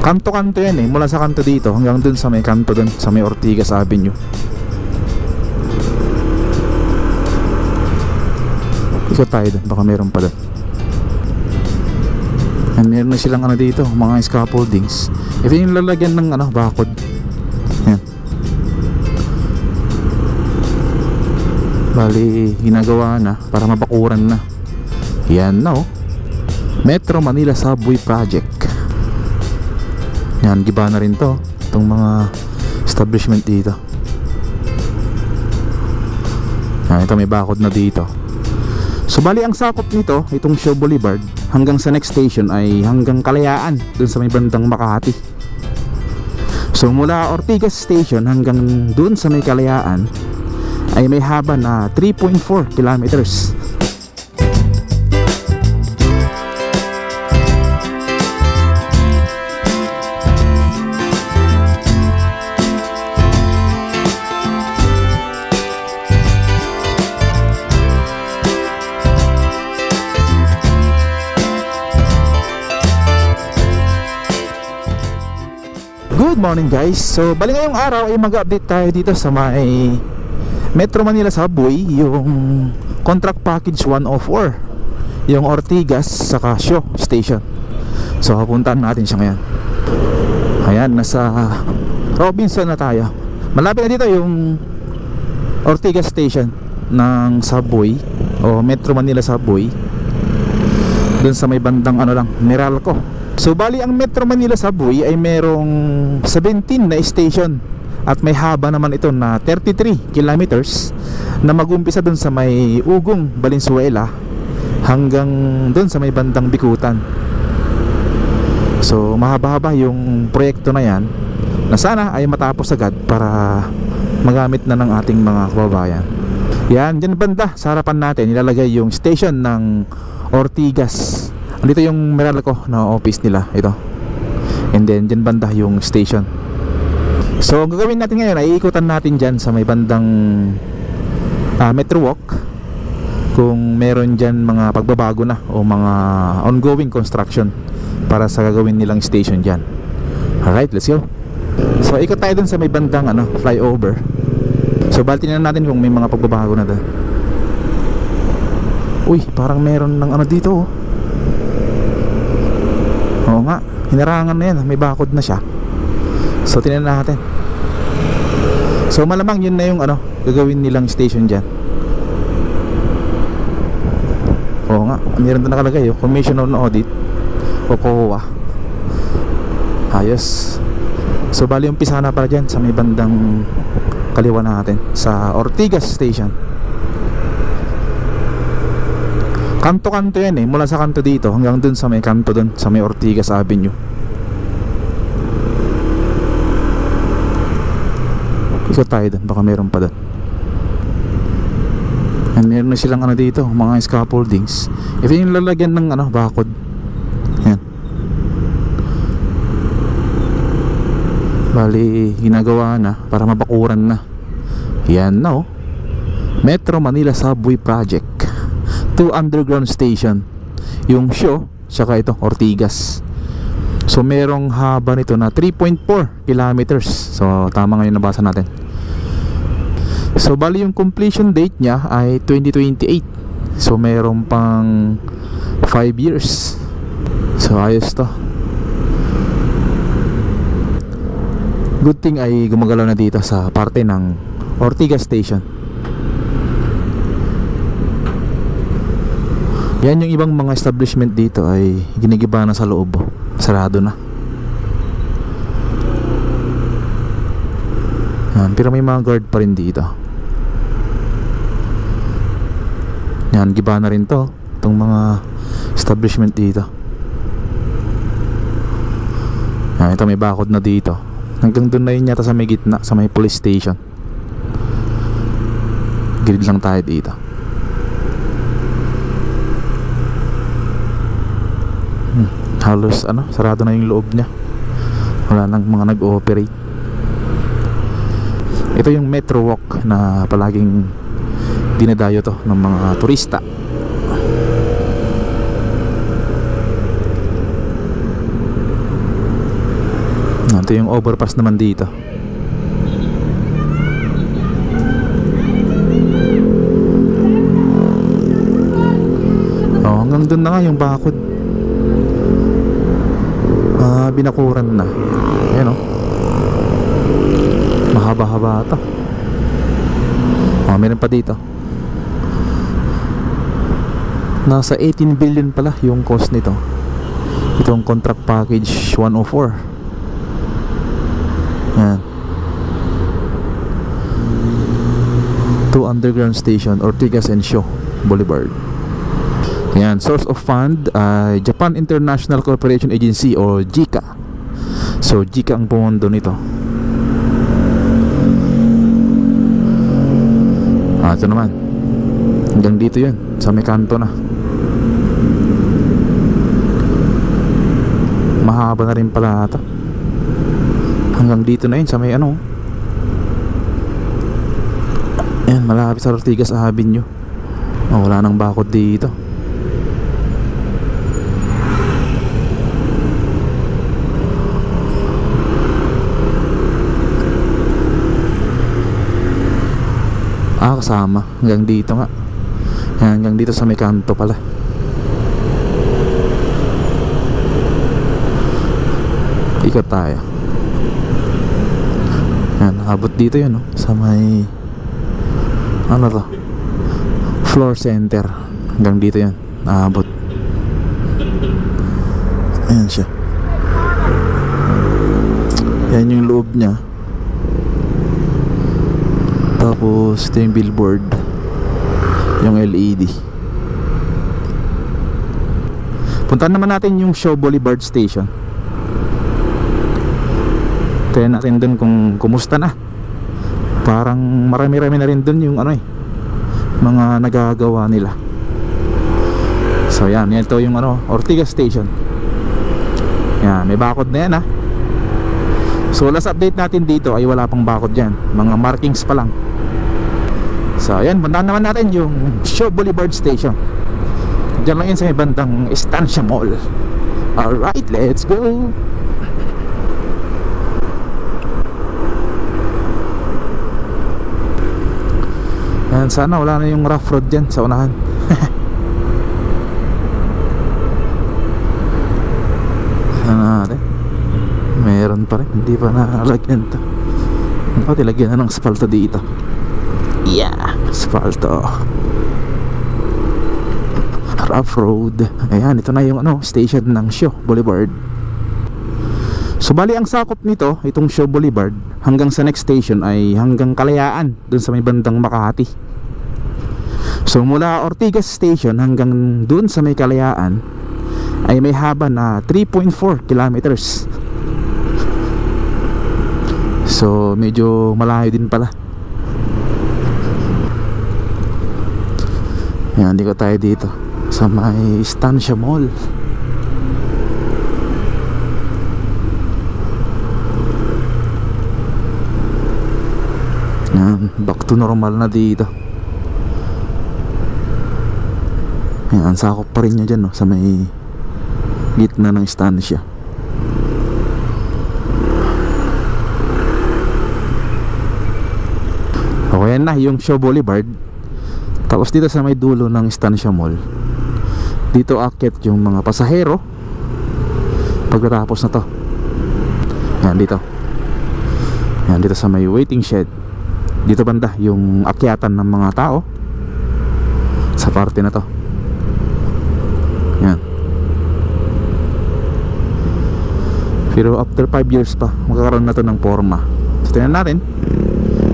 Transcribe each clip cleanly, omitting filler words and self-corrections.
Kanto-kanto yan eh, mula sa kanto dito hanggang dun sa may kanto dun sa may Ortigas Avenue. Ikot tayo dun, baka meron pa dun. And meron na silang ano dito, mga scaffoldings. Ito yung lalagyan ng ano, bakod. Yan. Bali, ginagawa na para mabakuran na. Yan na oh, Metro Manila Subway Project. Yan, giba na rin to, itong mga establishment dito. Yan, ito may bakod na dito. So bali ang sakop nito, itong Shaw Boulevard hanggang sa next station ay hanggang Kalayaan, dun sa may bandang Makati. So mula Ortigas Station hanggang dun sa may Kalayaan ay may haba na 3.4 kilometers. Good morning guys. So bali ngayong araw ay mag-update tayo dito sa may Metro Manila Subway, yung contract package 104, yung Ortigas saka Shaw Station. So pupuntahan natin siya ngayon. Ayan, nasa Robinson na tayo. Malapit na dito yung Ortigas Station ng Subway o Metro Manila Subway, dun sa may bandang ano lang, Meralco. So bali ang Metro Manila Subway ay merong 17 na station at may haba naman ito na 33 kilometers na mag-umpisa dun sa may Ugong, Valenzuela hanggang dun sa may bandang Bikutan. So mahaba-haba yung proyekto na yan, na sana ay matapos agad para magamit na ng ating mga kababayan. Yan, dyan banda sa harapan natin ilalagay yung station ng Ortigas. Dito yung Meralco na office nila, ito. And then dyan banda yung station. So ang gagawin natin ngayon ay ikutan natin dyan sa may bandang Metro Walk, kung meron dyan mga pagbabago na o mga ongoing construction para sa gagawin nilang station dyan. Alright, let's go. So ikot tayo dun sa may bandang ano, flyover. So baltin na natin kung may mga pagbabago na doon. Uy, parang meron ng ano dito oh. Oo nga, hinarangan na yan, may bakod na siya. So tingnan natin. So malamang yun na yung ano, gagawin nilang station dyan. Oo nga, meron na nakalagay yung Commission on Audit o COA. Ayos. So bali umpisa na para dyan sa may bandang kaliwa natin, sa Ortigas Station. Kanto-kanto yan eh, mula sa kanto dito hanggang dun sa may kanto dun sa may Ortigas Avenue. Ikot tayo dun, baka meron pa dun. And meron na silang ano dito, mga scaffoldings. Ito yung lalagyan ng ano, bakod. Yan. Bali, ginagawa na para mabakuran na. Yan na oh, Metro Manila Subway Project. 2 underground station, yung Shaw saka ito Ortigas. So merong haba nito na 3.4 kilometers. So tama ngayon nabasa natin. So bali yung completion date niya ay 2028. So merong pang 5 years. So ayos to. Good thing ay gumagalaw na dito sa parte ng Ortigas Station. Yan, yung ibang mga establishment dito ay ginigiba na sa loob, sarado na. Yan, pero may mga guard pa rin dito. Yan, giba na rin to, itong mga establishment dito. Yan, ito may bakod na dito. Hanggang doon na yun yata sa may gitna, sa may police station. Gilid lang tayo dito. Halos ano, sarado na yung loob niya. Wala nang mga nag-ooperate. Ito yung Metro Walk na palaging dinadayo to ng mga turista. Ito yung overpass naman dito. Hanggang doon na nga yung bakod. Binakuran na. Ayan, mahaba-haba ito. Meron pa dito. Nasa 18 billion pala yung cost nito. Itong contract package 104. Ayan. 2 underground station, Ortigas and Shaw Boulevard. Yan, source of fund, Japan International Cooperation Agency o JICA. So JICA ang pumondo nito. Ito naman. Hanggang dito yun, sa may kanto na. Mahaba na rin pala ito. Hanggang dito na yun, sa may ano. Yan, malapit sa Ortigas Avenue. Wala nang bakod dito. Kasama hanggang dito nga. Hanggang dito sa may kanto pala. Ikot tayo. Yan, abot dito yun, sa may ano to, floor center. Hanggang dito yan, abot. Ayan siya. Yan yung loob niya. Tapos ito yung billboard, yung LED. Puntahan naman natin yung Shaw Boulevard Station. Kaya natin dun kung kumusta na. Parang marami-rami na rin dun yung mga nagagawa nila. So yan, ito yung Ortigas Station. Yan, may bakod na yan So last update natin dito ay wala pang bakod dyan. Mga markings pa lang. So ayan, puntahan naman natin yung Shaw Boulevard Station. Diyan lang yun sa may bandang Estancia Mall. Alright, let's go. Ayan, sana wala na yung rough road dyan sa unahan. Sana natin. Meron pa rin, hindi pa nalagyan to. Dapat ilagyan na ng asfalto dito. Yeah, asfalto. Rough road. Ayan, ito na yung station ng Shaw Boulevard. So bali ang sakop nito, itong Shaw Boulevard, hanggang sa next station ay hanggang Kalayaan, dun sa may bandang Makati. So mula Ortigas Station hanggang dun sa may Kalayaan ay may haba na 3.4 kilometers. So medyo malayo din pala. Yan, dito tayo dito sa may Estancia Mall. Yan, back to normal na dito. Yan, sakop pa rin niya dyan sa may gitna ng Estancia. O yan na yung Shaw Boulevard. Tapos dito sa may dulo ng Estancia Mall, dito aakyat yung mga pasahero pagkatapos na to. Yan dito. Yan dito sa may waiting shed. Dito banda yung akyatan ng mga tao sa parte na to. Yan. Pero after 5 years pa magkakaroon na to ng forma. So tingnan natin.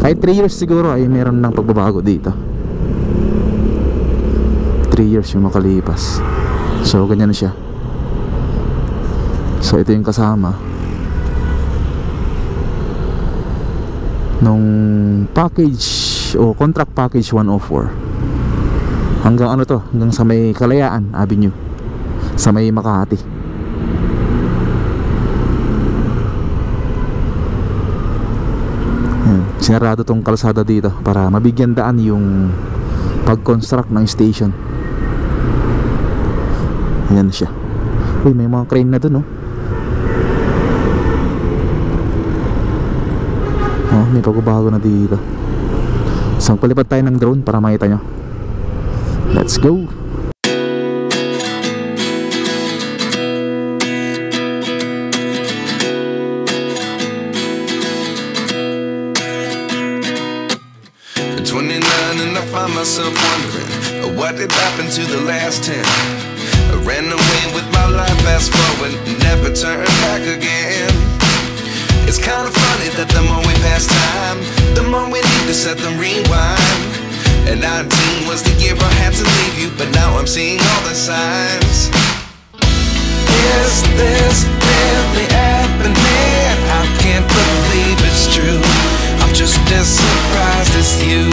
Kahit 3 years siguro ay meron ng pagbabago dito. 3 years yung makalipas. So ganyan na siya. So ito yung kasama nung package o contract package 104. Hanggang to, hanggang sa may Kalayaan Avenue, sa may Makati. Sinarado tong kalsada dito para mabigyan daan yung pag-construct ng station. Ayan siya. Uy, may mga crane na dun may pagbabago na dito. So palipad tayo ng drone para makita nyo. Let's go. At 29 and I find myself wondering what did happen to the last 10. I ran away with my life, fast forward, never turn back again. It's kind of funny that the more we pass time, the more we need to set the rewind. And 19 was the year I had to leave you, but now I'm seeing all the signs. Is this really happening? I can't believe it's true. I'm just as surprised as you.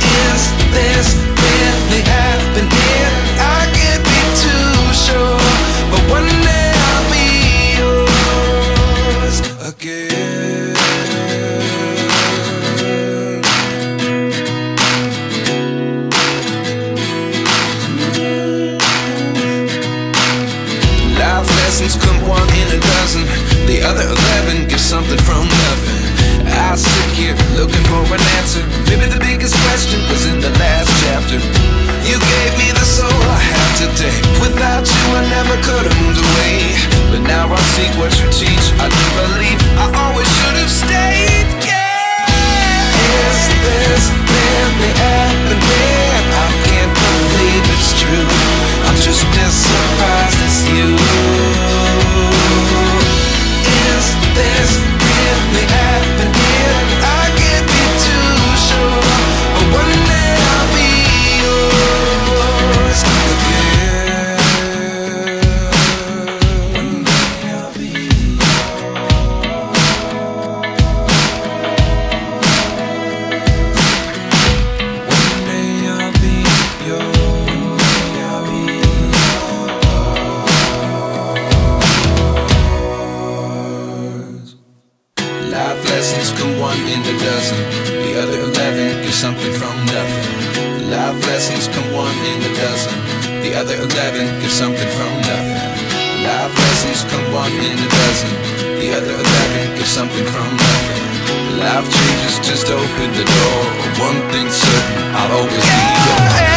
Is this really happening? I can't be too sure, but one day I'll be yours again. Life lessons come one in a dozen, the other 11 get something from nothing. I sit here looking for an answer. Maybe the biggest question was in the last chapter. You gave me the soul I have today. Without you I never could have moved away. But now I see what you teach. I do believe I always should have stayed. Yeah. Is this really happening? I can't believe it's true. I'm just as surprised as you. Is this really happening? I can't be too sure, but one day I'll be yours again. One day I'll be yours. One day I'll be yours. I'll be yours. Life lessons come one in a dozen, the other 11 get something from nothing. Life lessons come one in a dozen, the other 11 get something from nothing. Life lessons come one in a dozen, the other 11 get something from nothing. Life changes just open the door. One thing's certain, I'll always be yours.